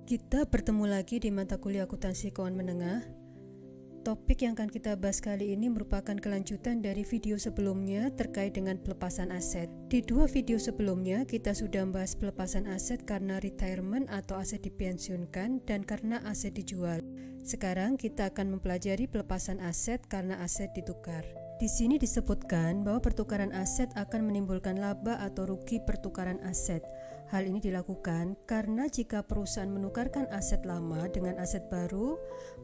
Kita bertemu lagi di mata kuliah akuntansi keuangan menengah. Topik yang akan kita bahas kali ini merupakan kelanjutan dari video sebelumnya terkait dengan pelepasan aset. Di dua video sebelumnya kita sudah membahas pelepasan aset karena retirement atau aset dipensiunkan dan karena aset dijual. Sekarang kita akan mempelajari pelepasan aset karena aset ditukar. Di sini disebutkan bahwa pertukaran aset akan menimbulkan laba atau rugi pertukaran aset. Hal ini dilakukan karena jika perusahaan menukarkan aset lama dengan aset baru,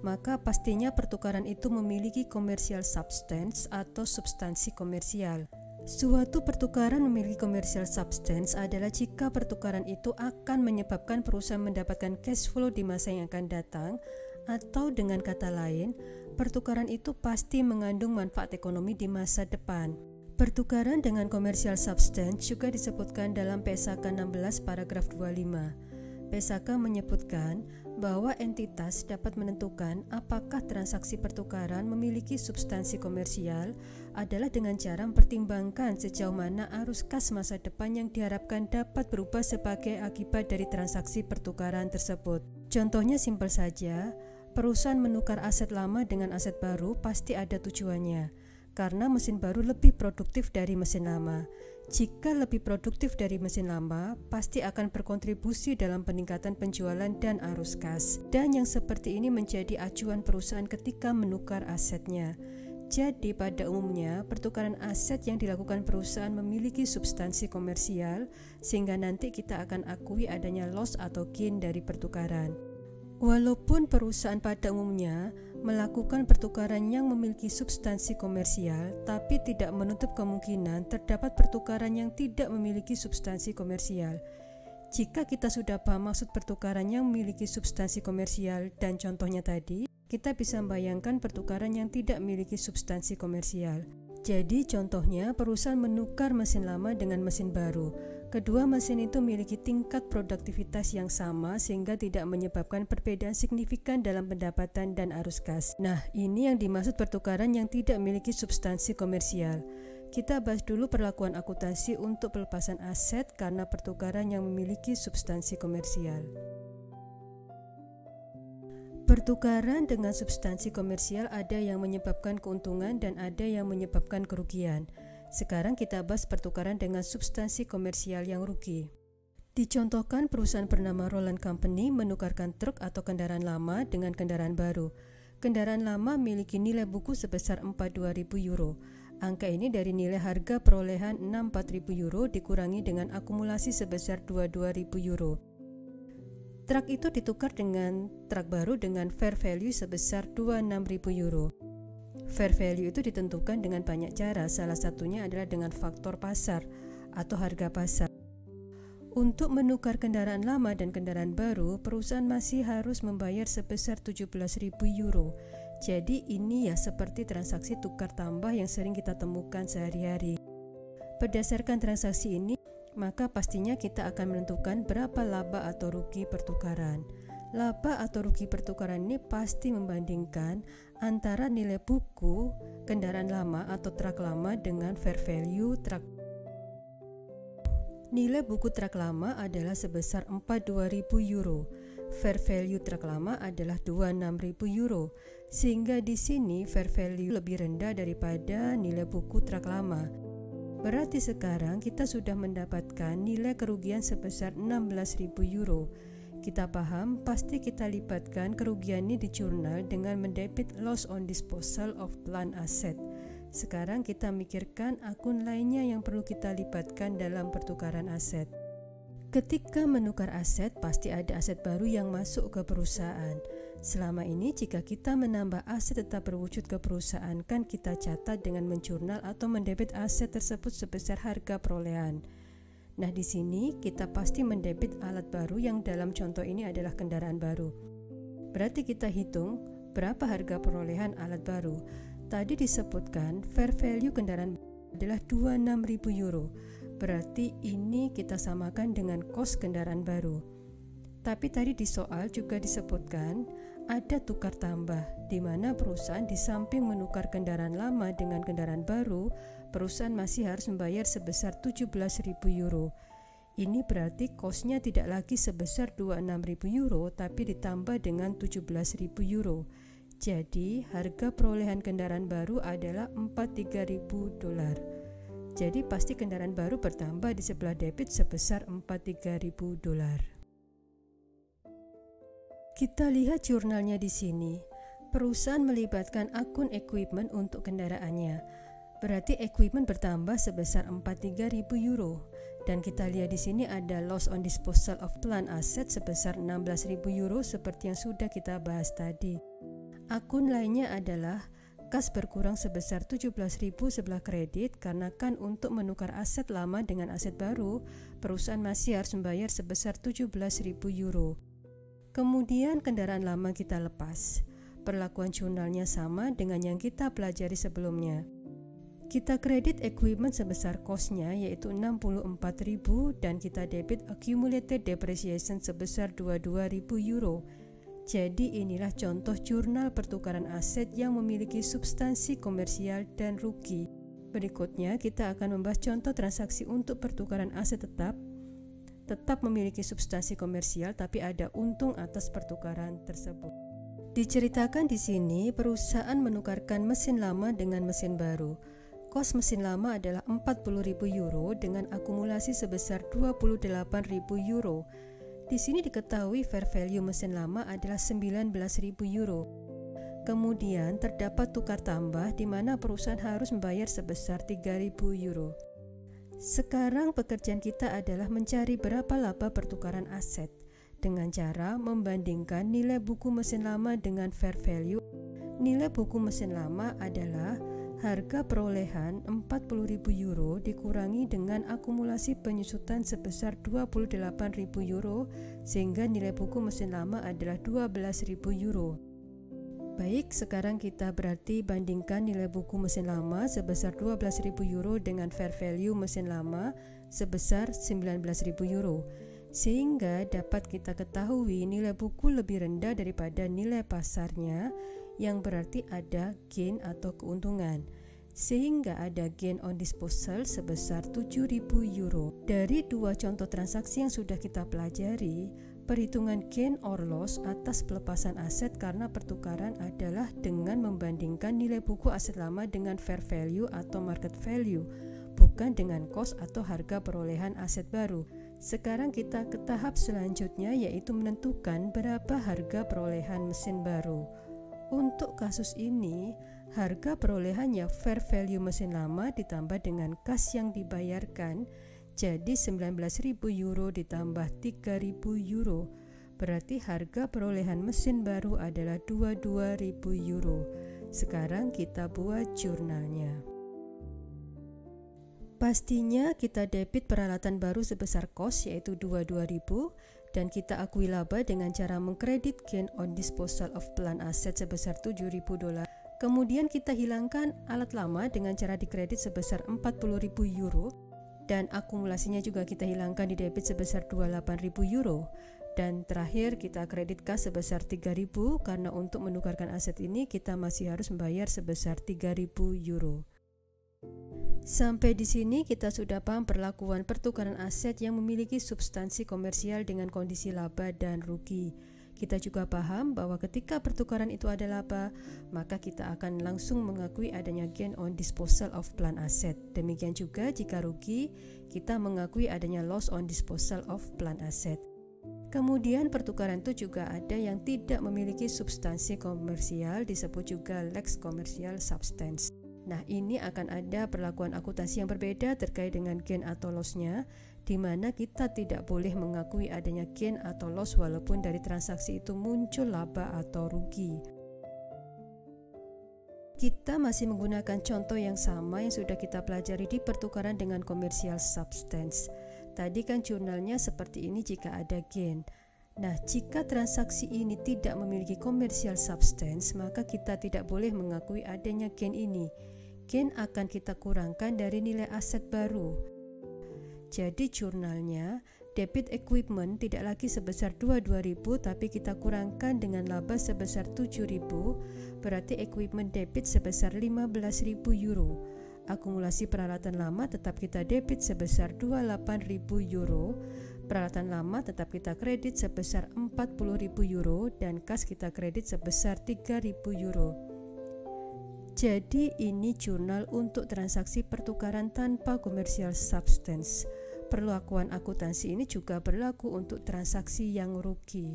maka pastinya pertukaran itu memiliki commercial substance atau substansi komersial. Suatu pertukaran memiliki commercial substance adalah jika pertukaran itu akan menyebabkan perusahaan mendapatkan cash flow di masa yang akan datang, atau dengan kata lain, pertukaran itu pasti mengandung manfaat ekonomi di masa depan. Pertukaran dengan commercial substance juga disebutkan dalam PSAK 16 paragraf 25. PSAK menyebutkan bahwa entitas dapat menentukan apakah transaksi pertukaran memiliki substansi komersial adalah dengan cara mempertimbangkan sejauh mana arus kas masa depan yang diharapkan dapat berubah sebagai akibat dari transaksi pertukaran tersebut. Contohnya simpel saja, perusahaan menukar aset lama dengan aset baru pasti ada tujuannya. Karena mesin baru lebih produktif dari mesin lama. Jika lebih produktif dari mesin lama, pasti akan berkontribusi dalam peningkatan penjualan dan arus kas. Dan yang seperti ini menjadi acuan perusahaan ketika menukar asetnya. Jadi pada umumnya, pertukaran aset yang dilakukan perusahaan memiliki substansi komersial, sehingga nanti kita akan akui adanya loss atau gain dari pertukaran. Walaupun perusahaan pada umumnya melakukan pertukaran yang memiliki substansi komersial, tapi tidak menutup kemungkinan terdapat pertukaran yang tidak memiliki substansi komersial. Jika kita sudah paham maksud pertukaran yang memiliki substansi komersial dan contohnya tadi, kita bisa membayangkan pertukaran yang tidak memiliki substansi komersial. Jadi contohnya perusahaan menukar mesin lama dengan mesin baru. Kedua mesin itu memiliki tingkat produktivitas yang sama sehingga tidak menyebabkan perbedaan signifikan dalam pendapatan dan arus kas. Nah, ini yang dimaksud pertukaran yang tidak memiliki substansi komersial. Kita bahas dulu perlakuan akuntansi untuk pelepasan aset karena pertukaran yang memiliki substansi komersial. Pertukaran dengan substansi komersial ada yang menyebabkan keuntungan dan ada yang menyebabkan kerugian. Sekarang kita bahas pertukaran dengan substansi komersial yang rugi. Dicontohkan perusahaan bernama Roland Company menukarkan truk atau kendaraan lama dengan kendaraan baru. Kendaraan lama memiliki nilai buku sebesar 42.000 euro. Angka ini dari nilai harga perolehan 64.000 euro dikurangi dengan akumulasi sebesar 22.000 euro. Truk itu ditukar dengan truk baru dengan fair value sebesar 26.000 euro. Fair value itu ditentukan dengan banyak cara, salah satunya adalah dengan faktor pasar atau harga pasar. Untuk menukar kendaraan lama dan kendaraan baru, perusahaan masih harus membayar sebesar 17.000 euro. Jadi ini ya seperti transaksi tukar tambah yang sering kita temukan sehari-hari. Berdasarkan transaksi ini, maka pastinya kita akan menentukan berapa laba atau rugi pertukaran. Laba atau rugi pertukaran ini pasti membandingkan antara nilai buku kendaraan lama atau truk lama dengan fair value truk. Nilai buku truk lama adalah sebesar 42.000 euro. Fair value truk lama adalah 26.000 euro. Sehingga di sini fair value lebih rendah daripada nilai buku truk lama. Berarti sekarang kita sudah mendapatkan nilai kerugian sebesar 16.000 euro. Kita paham, pasti kita libatkan kerugian ini di jurnal dengan mendebit loss on disposal of plant asset. Sekarang kita mikirkan akun lainnya yang perlu kita libatkan dalam pertukaran aset. Ketika menukar aset, pasti ada aset baru yang masuk ke perusahaan. Selama ini jika kita menambah aset tetap berwujud ke perusahaan, kan kita catat dengan menjurnal atau mendebit aset tersebut sebesar harga perolehan. Nah, di sini kita pasti mendebit alat baru yang dalam contoh ini adalah kendaraan baru. Berarti kita hitung berapa harga perolehan alat baru. Tadi disebutkan fair value kendaraan adalah 26.000 euro. Berarti ini kita samakan dengan kos kendaraan baru. Tapi tadi di soal juga disebutkan ada tukar tambah, di mana perusahaan di samping menukar kendaraan lama dengan kendaraan baru, perusahaan masih harus membayar sebesar 17.000 euro. Ini berarti cost-nya tidak lagi sebesar 26.000 euro tapi ditambah dengan 17.000 euro. Jadi harga perolehan kendaraan baru adalah 43.000 dolar. Jadi pasti kendaraan baru bertambah di sebelah debit sebesar 43.000 dolar. Kita lihat jurnalnya di sini. Perusahaan melibatkan akun equipment untuk kendaraannya. Berarti equipment bertambah sebesar 43.000 euro. Dan kita lihat di sini ada loss on disposal of plant asset sebesar 16.000 euro seperti yang sudah kita bahas tadi. Akun lainnya adalah kas berkurang sebesar 17.000 sebelah kredit karena kan untuk menukar aset lama dengan aset baru, perusahaan masih harus membayar sebesar 17.000 euro. Kemudian kendaraan lama kita lepas. Perlakuan jurnalnya sama dengan yang kita pelajari sebelumnya. Kita kredit equipment sebesar cost-nya yaitu 64.000 dan kita debit accumulated depreciation sebesar 22.000 euro. Jadi inilah contoh jurnal pertukaran aset yang memiliki substansi komersial dan rugi. Berikutnya kita akan membahas contoh transaksi untuk pertukaran aset tetap memiliki substansi komersial tapi ada untung atas pertukaran tersebut. Diceritakan di sini perusahaan menukarkan mesin lama dengan mesin baru. Kos mesin lama adalah 40.000 euro dengan akumulasi sebesar 28.000 euro. Di sini diketahui fair value mesin lama adalah 19.000 euro. Kemudian terdapat tukar tambah di mana perusahaan harus membayar sebesar 3.000 euro. Sekarang pekerjaan kita adalah mencari berapa laba pertukaran aset dengan cara membandingkan nilai buku mesin lama dengan fair value. Nilai buku mesin lama adalah harga perolehan 40.000 euro dikurangi dengan akumulasi penyusutan sebesar 28.000 euro sehingga nilai buku mesin lama adalah 12.000 euro. Baik, sekarang kita berarti bandingkan nilai buku mesin lama sebesar 12.000 euro dengan fair value mesin lama sebesar 19.000 euro. Sehingga dapat kita ketahui nilai buku lebih rendah daripada nilai pasarnya yang berarti ada gain atau keuntungan. Sehingga ada gain on disposal sebesar 7.000 euro. Dari dua contoh transaksi yang sudah kita pelajari, perhitungan gain or loss atas pelepasan aset karena pertukaran adalah dengan membandingkan nilai buku aset lama dengan fair value atau market value, bukan dengan cost atau harga perolehan aset baru. Sekarang kita ke tahap selanjutnya yaitu menentukan berapa harga perolehan mesin baru. Untuk kasus ini, harga perolehannya fair value mesin lama ditambah dengan kas yang dibayarkan, jadi 19.000 euro ditambah 3.000 euro. Berarti harga perolehan mesin baru adalah 22.000 euro. Sekarang kita buat jurnalnya. Pastinya kita debit peralatan baru sebesar cost yaitu 22.000 dan kita akui laba dengan cara mengkredit gain on disposal of plant asset sebesar 7.000 dolar. Kemudian kita hilangkan alat lama dengan cara dikredit sebesar 40.000 euro dan akumulasinya juga kita hilangkan di debit sebesar 28.000 euro. Dan terakhir kita kredit kas sebesar 3.000 karena untuk menukarkan aset ini kita masih harus membayar sebesar 3.000 euro. Sampai di sini kita sudah paham perlakuan pertukaran aset yang memiliki substansi komersial dengan kondisi laba dan rugi. Kita juga paham bahwa ketika pertukaran itu ada laba, maka kita akan langsung mengakui adanya gain on disposal of plant asset. Demikian juga jika rugi, kita mengakui adanya loss on disposal of plant asset. Kemudian pertukaran itu juga ada yang tidak memiliki substansi komersial, disebut juga lex commercial substance. Nah, ini akan ada perlakuan akuntansi yang berbeda terkait dengan gain atau loss-nya, di mana kita tidak boleh mengakui adanya gain atau loss walaupun dari transaksi itu muncul laba atau rugi. Kita masih menggunakan contoh yang sama yang sudah kita pelajari di pertukaran dengan commercial substance. Tadi kan jurnalnya seperti ini jika ada gain. Nah, jika transaksi ini tidak memiliki commercial substance, maka kita tidak boleh mengakui adanya gain ini. Gain akan kita kurangkan dari nilai aset baru. Jadi jurnalnya, debit equipment tidak lagi sebesar 22.000 tapi kita kurangkan dengan laba sebesar 7.000, berarti equipment debit sebesar 15.000 euro. akumulasi peralatan lama tetap kita debit sebesar 28.000 euro, peralatan lama tetap kita kredit sebesar 40.000 euro, dan kas kita kredit sebesar 3.000 euro. Jadi ini jurnal untuk transaksi pertukaran tanpa commercial substance. Perlakuan akuntansi ini juga berlaku untuk transaksi yang rugi.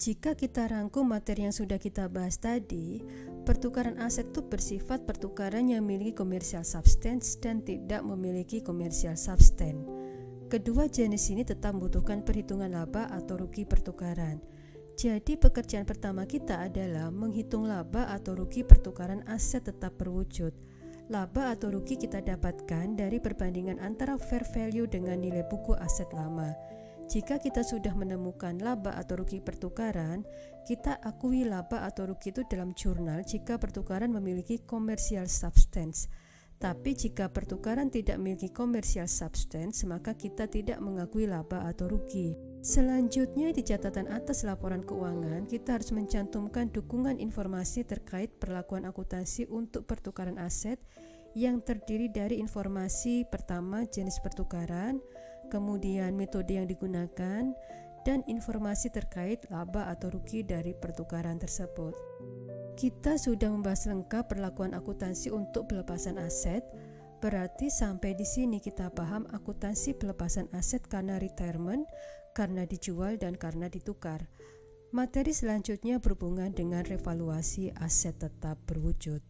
Jika kita rangkum materi yang sudah kita bahas tadi, pertukaran aset itu bersifat pertukaran yang memiliki commercial substance dan tidak memiliki commercial substance. Kedua jenis ini tetap membutuhkan perhitungan laba atau rugi pertukaran. Jadi pekerjaan pertama kita adalah menghitung laba atau rugi pertukaran aset tetap berwujud. Laba atau rugi kita dapatkan dari perbandingan antara fair value dengan nilai buku aset lama. Jika kita sudah menemukan laba atau rugi pertukaran, kita akui laba atau rugi itu dalam jurnal jika pertukaran memiliki commercial substance. Tapi jika pertukaran tidak memiliki commercial substance, maka kita tidak mengakui laba atau rugi. Selanjutnya di catatan atas laporan keuangan, kita harus mencantumkan dukungan informasi terkait perlakuan akuntansi untuk pertukaran aset yang terdiri dari informasi pertama jenis pertukaran, kemudian metode yang digunakan, dan informasi terkait laba atau rugi dari pertukaran tersebut. Kita sudah membahas lengkap perlakuan akuntansi untuk pelepasan aset. Berarti sampai di sini kita paham akuntansi pelepasan aset karena retirement, karena dijual, dan karena ditukar. Materi selanjutnya berhubungan dengan revaluasi aset tetap berwujud.